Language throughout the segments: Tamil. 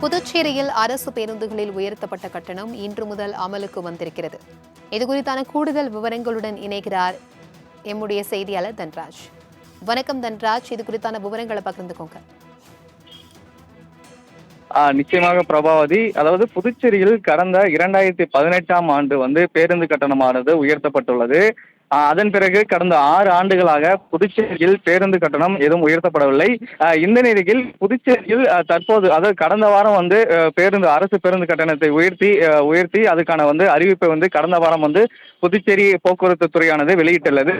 புதுச்சேரியில் அரசு பேருந்துகளில் உயர்த்தப்பட்ட கட்டணம் இன்று முதல் அமலுக்கு வந்திருக்கிறது. இதுகுறித்தான கூடுதல் விவரங்களுடன் இணைகிறார் எம்முடைய செய்தியாளர் தன்ராஜ். வணக்கம் தன்ராஜ், இது குறித்தான விவரங்களை பகிர்ந்துக்கோங்க. நிச்சயமாக பிரபாவதி. அதாவது புதுச்சேரியில் கடந்த 2018ஆம் ஆண்டு பேருந்து கட்டணமானது உயர்த்தப்பட்டுள்ளது. அதன் பிறகு கடந்த 6 ஆண்டுகளாக புதுச்சேரியில் பேருந்து கட்டணம் எதுவும் உயர்த்தப்படவில்லை. இந்த நிலையில் புதுச்சேரியில் தற்போது, அதாவது கடந்த வாரம் அரசு பேருந்து கட்டணத்தை உயர்த்தி அதுக்கான அறிவிப்பை கடந்த வாரம் புதுச்சேரி போக்குவரத்து துறையானது வெளியிட்டுள்ளது.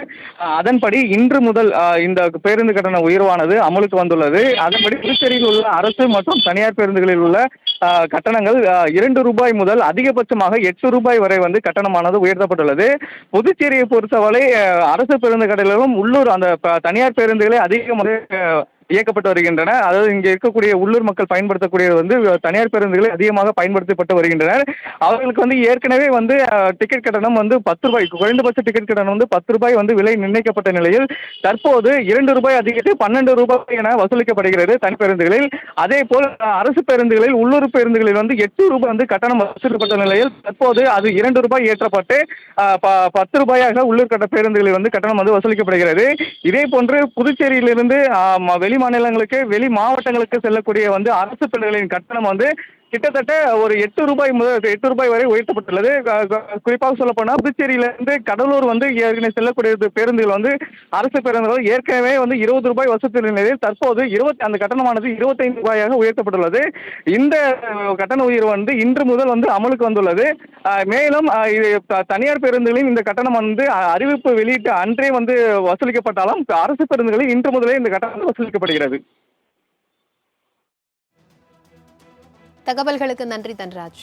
அதன்படி இன்று முதல் இந்த பேருந்து கட்டண உயர்வானது அமலுக்கு வந்துள்ளது. அதன்படி புதுச்சேரியில் உள்ள அரசு மற்றும் தனியார் பேருந்துகளில் உள்ள கட்டணங்கள் ₹2 முதல் அதிகபட்சமாக ₹8 வரை கட்டணமானது உயர்த்தப்பட்டுள்ளது. புதுச்சேரியை பொறுத்தவரை அரசு பேருந்து கட்டணங்களும் உள்ளூர் தனியார் பேருந்துகளே அதிக இயக்கப்பட்டு வருகின்றன. அதாவது இங்கே இருக்கக்கூடிய உள்ளூர் மக்கள் பயன்படுத்தக்கூடிய தனியார் பேருந்துகளை அதிகமாக பயன்படுத்தப்பட்டு வருகின்றனர். அவர்களுக்கு ஏற்கனவே டிக்கெட் கட்டணம் ₹10, குறைந்தபட்ச டிக்கெட் கட்டணம் ₹10 விலை நிர்ணயிக்கப்பட்ட நிலையில் தற்போது ₹2 அதிகரித்து ₹12 என வசூலிக்கப்படுகிறது தனி பேருந்துகளில். அதே போல் அரசு பேருந்துகளில் உள்ளூர் பேருந்துகளில் ₹8 கட்டணம் வசூலிக்கப்பட்ட நிலையில் தற்போது அது ₹2 ஏற்றப்பட்டு ₹10 உள்ளூர் கட்ட பேருந்துகளில் கட்டணம் வசூலிக்கப்படுகிறது. இதே போன்று புதுச்சேரியிலிருந்து வெளி மாநிலங்களுக்கு, வெளி மாவட்டங்களுக்கு செல்லக்கூடிய அரசு பேருந்துகளின் கட்டணம் கிட்டத்தட்ட ஒரு ₹8 முதல் ₹8 வரை உயர்த்தப்பட்டுள்ளது. குறிப்பாக சொல்லப்போனால் புதுச்சேரியிலிருந்து கடலூர் ஏற்கனவே செல்லக்கூடிய பேருந்துகள் அரசு பேருந்துகள் ஏற்கனவே ₹20 வசூலித்த நிலையில் தற்போது அந்த கட்டணமானது ₹25 உயர்த்தப்பட்டுள்ளது. இந்த கட்டண உயர்வு இன்று முதல் அமலுக்கு வந்துள்ளது. மேலும் தனியார் பேருந்துகளின் இந்த கட்டணம் அறிவிப்பு வெளியிட்ட அன்றே வசூலிக்கப்பட்டாலும் அரசு பேருந்துகளில் இன்று முதலே இந்த கட்டணம் வசூலிக்கப்படுகிறது. தகவல்களுக்கு நன்றி தன்ராஜ்.